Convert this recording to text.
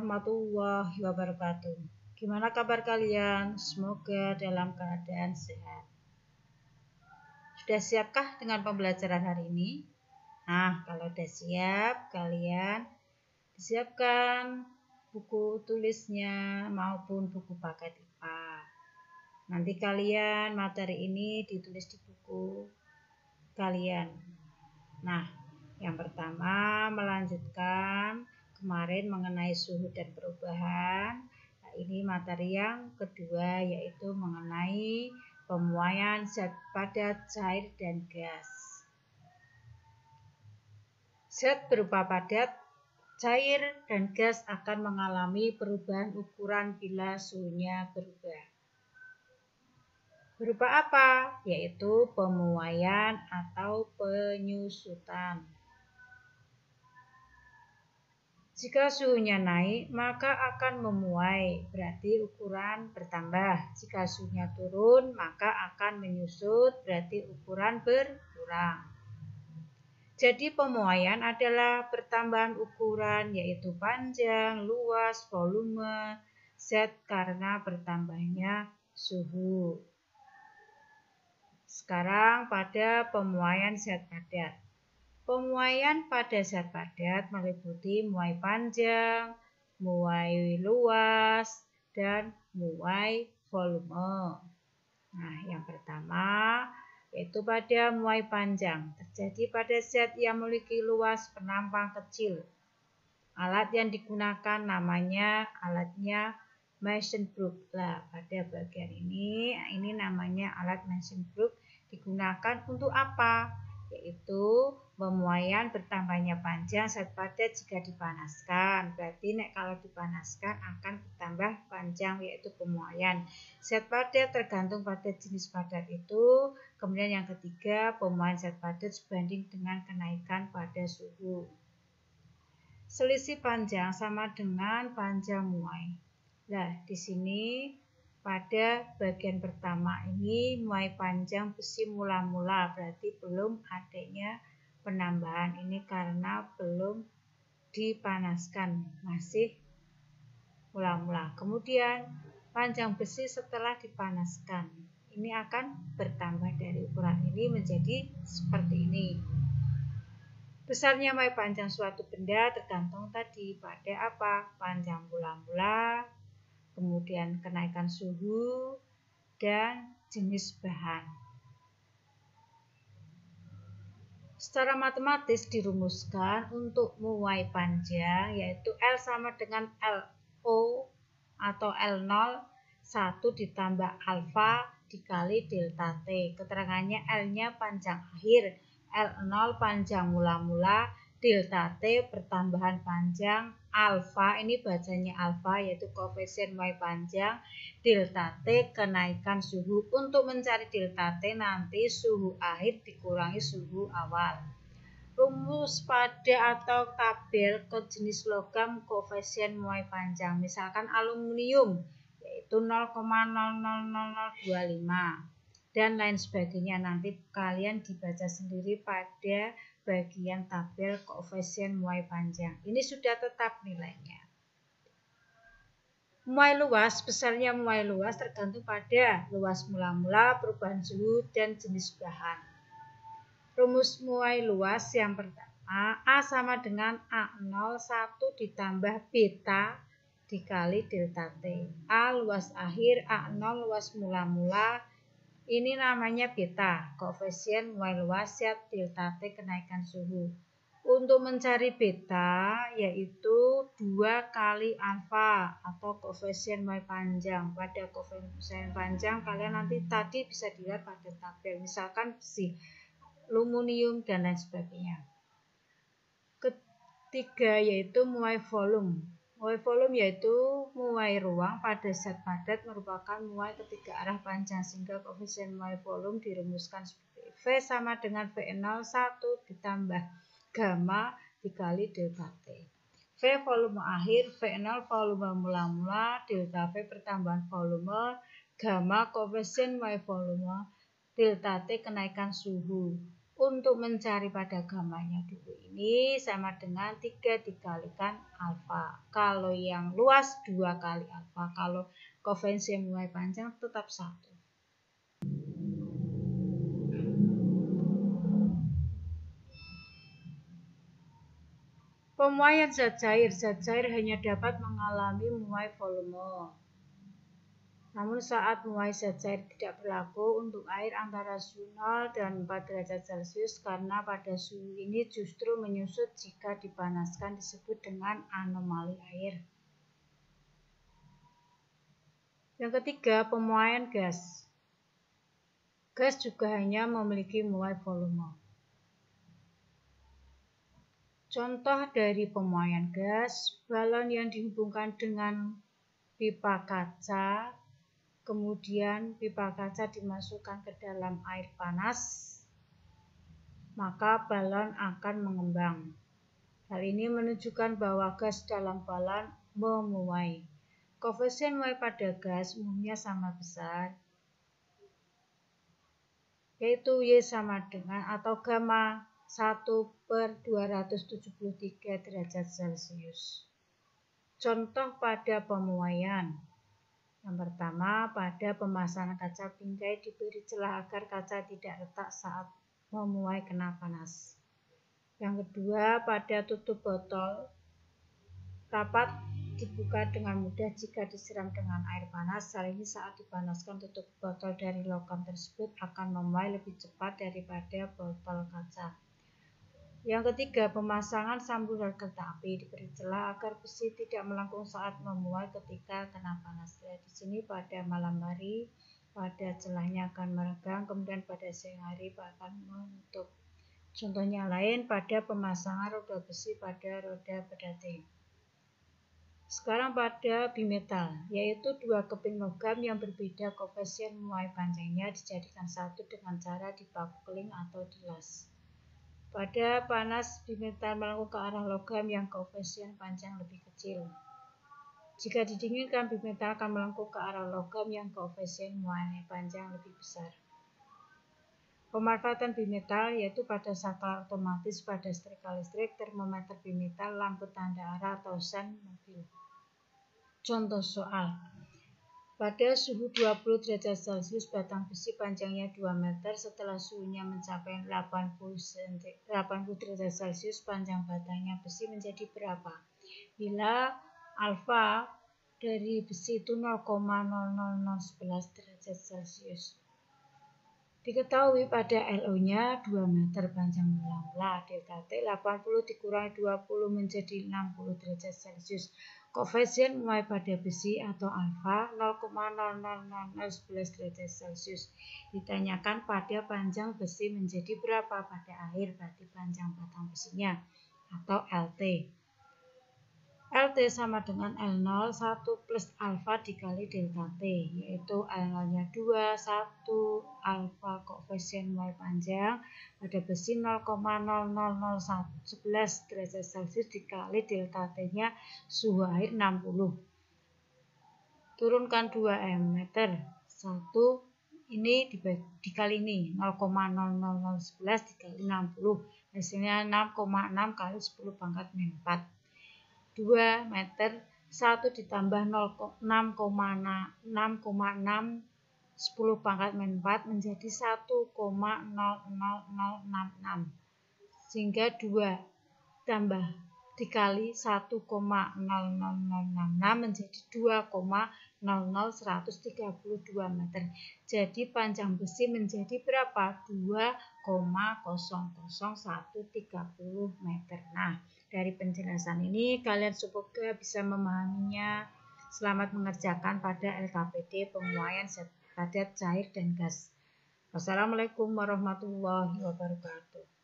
warahmatullahi wabarakatuh. Gimana kabar kalian? Semoga dalam keadaan sehat. Sudah siapkah dengan pembelajaran hari ini? Nah, kalau sudah siap, kalian disiapkan buku tulisnya maupun buku paket IPA. Nanti kalian materi ini ditulis di buku kalian. Nah, yang pertama melanjutkan kemarin mengenai suhu dan perubahan. Nah, ini materi yang kedua yaitu mengenai pemuaian zat padat, cair, dan gas. Zat berupa padat, cair, dan gas akan mengalami perubahan ukuran bila suhunya berubah. Berupa apa? Yaitu pemuaian atau penyusutan. Jika suhunya naik, maka akan memuai, berarti ukuran bertambah. Jika suhunya turun, maka akan menyusut, berarti ukuran berkurang. Jadi pemuaian adalah pertambahan ukuran, yaitu panjang, luas, volume, zat karena bertambahnya suhu. Sekarang pada pemuaian zat padat. Pemuaian pada zat padat meliputi muai panjang, muai luas, dan muai volume. Nah, yang pertama yaitu pada muai panjang. Terjadi pada zat yang memiliki luas penampang kecil. Alat yang digunakan namanya alatnya Mason-Brook. Nah, pada bagian ini namanya alat Mason-Brook, digunakan untuk apa? Yaitu pemuaian bertambahnya panjang zat padat jika dipanaskan. Berarti kalau dipanaskan akan bertambah panjang, yaitu pemuaian. Zat padat tergantung pada jenis padat itu. Kemudian yang ketiga, pemuaian zat padat sebanding dengan kenaikan pada suhu. Selisih panjang sama dengan panjang muai. Nah, di sini pada bagian pertama ini muai panjang besi mula-mula, berarti belum adanya penambahan ini karena belum dipanaskan, masih mula-mula. Kemudian panjang besi setelah dipanaskan, ini akan bertambah dari ukuran ini menjadi seperti ini. Besarnya muai panjang suatu benda tergantung tadi pada apa? Panjang mula-mula, kemudian kenaikan suhu, dan jenis bahan. Secara matematis dirumuskan untuk muai panjang yaitu L sama dengan LO atau L0 1 ditambah alfa dikali delta T. Keterangannya L-nya panjang akhir, L0 panjang mula-mula, delta T pertambahan panjang, alfa ini bacanya alfa yaitu koefisien muai panjang, delta T kenaikan suhu. Untuk mencari delta T nanti suhu akhir dikurangi suhu awal. Rumus pada atau tabel ke jenis logam koefisien muai panjang, misalkan aluminium yaitu 0,000025 dan lain sebagainya. Nanti kalian dibaca sendiri pada bagian tabel koefisien muai panjang. Ini sudah tetap nilainya. Muai luas, besarnya muai luas tergantung pada luas mula-mula, perubahan suhu, dan jenis bahan. Rumus muai luas yang pertama, A sama dengan A0 1 ditambah beta dikali delta T. A luas akhir, A0 luas mula-mula, ini namanya beta, koefisien muai luas zat delta T kenaikan suhu. Untuk mencari beta yaitu 2 kali alfa atau koefisien muai panjang. Pada koefisien panjang kalian nanti tadi bisa dilihat pada tabel, misalkan besi, aluminium, dan lain sebagainya. Ketiga yaitu muai volume. Muai volume yaitu muai ruang pada zat padat merupakan muai ketiga arah panjang, sehingga koefisien muai volume dirumuskan seperti V sama dengan V0 1 ditambah gamma dikali delta T. V volume akhir, V0 volume mula-mula, delta V pertambahan volume, gamma koefisien muai volume, delta T kenaikan suhu. Untuk mencari pada gambarnya dulu ini sama dengan 3 dikalikan alfa. Kalau yang luas 2 kali alfa. Kalau koefisien muai panjang tetap 1. Pemuaian zat cair. Zat cair hanya dapat mengalami muai volume. Namun saat muai zat cair tidak berlaku untuk air antara suhu 0 dan 4 derajat Celcius karena pada suhu ini justru menyusut jika dipanaskan disebut dengan anomali air. Yang ketiga, pemuaian gas. Gas juga hanya memiliki muai volume. Contoh dari pemuaian gas, balon yang dihubungkan dengan pipa kaca, kemudian pipa kaca dimasukkan ke dalam air panas, maka balon akan mengembang. Hal ini menunjukkan bahwa gas dalam balon memuai. Koefisien muai pada gas umumnya sama besar, yaitu Y sama dengan atau gamma 1/273 derajat Celcius. Contoh pada pemuaian. Yang pertama, pada pemasangan kaca bingkai diberi celah agar kaca tidak retak saat memuai kena panas. Yang kedua, pada tutup botol rapat dibuka dengan mudah jika disiram dengan air panas. Hal ini saat dipanaskan tutup botol dari logam tersebut akan memuai lebih cepat daripada botol kaca. Yang ketiga, pemasangan saluran kereta api diberi celah agar besi tidak melengkung saat memuai ketika kena panas. Di sini pada malam hari pada celahnya akan meregang, kemudian pada siang hari akan menutup. Contohnya lain pada pemasangan roda besi pada roda pedati. Sekarang pada bimetal, yaitu dua keping logam yang berbeda koefisien muai panjangnya dijadikan satu dengan cara dipaku keling atau dilas. Pada panas, bimetal melengkung ke arah logam yang koefisien panjang lebih kecil. Jika didinginkan, bimetal akan melengkung ke arah logam yang koefisien muai panjang lebih besar. Pemanfaatan bimetal yaitu pada saklar otomatis, pada setrika listrik, termometer bimetal, lampu tanda arah atau sen mobil. Contoh soal. Pada suhu 20 derajat Celcius, batang besi panjangnya 2 meter. Setelah suhunya mencapai 80 derajat Celcius, panjang batangnya besi menjadi berapa? Bila alfa dari besi itu 0,00011 derajat Celcius. Diketahui pada LO-nya 2 meter, panjang mula-mula delta T 80 dikurangi 20 menjadi 60 derajat Celcius. Koefisien muai pada besi atau alfa 0,00011 derajat Celcius. Ditanyakan pada panjang besi menjadi berapa pada akhir, berarti panjang batang besinya atau LT. LT sama dengan L0 1 plus alfa dikali delta T, yaitu L0-nya 2, 1 alfa koefisien muai panjang pada besi 0,00011 derajat Celcius dikali delta T-nya suhu air 60. Turunkan 2 meter. 1 ini dikali ini 0,00011 dikali 60. Hasilnya 6,6 kali 10 pangkat min 4. 2 meter 1 ditambah 6,6 10 pangkat min 4 menjadi 1,00066, sehingga 2 tambah dikali 1,00066 menjadi 2,00132 meter. Jadi panjang besi menjadi berapa? 2,00130 meter. Nah, dari penjelasan ini kalian semoga bisa memahaminya. Selamat mengerjakan pada LKPD pemuaian zat padat, cair, dan gas. Wassalamualaikum warahmatullahi wabarakatuh.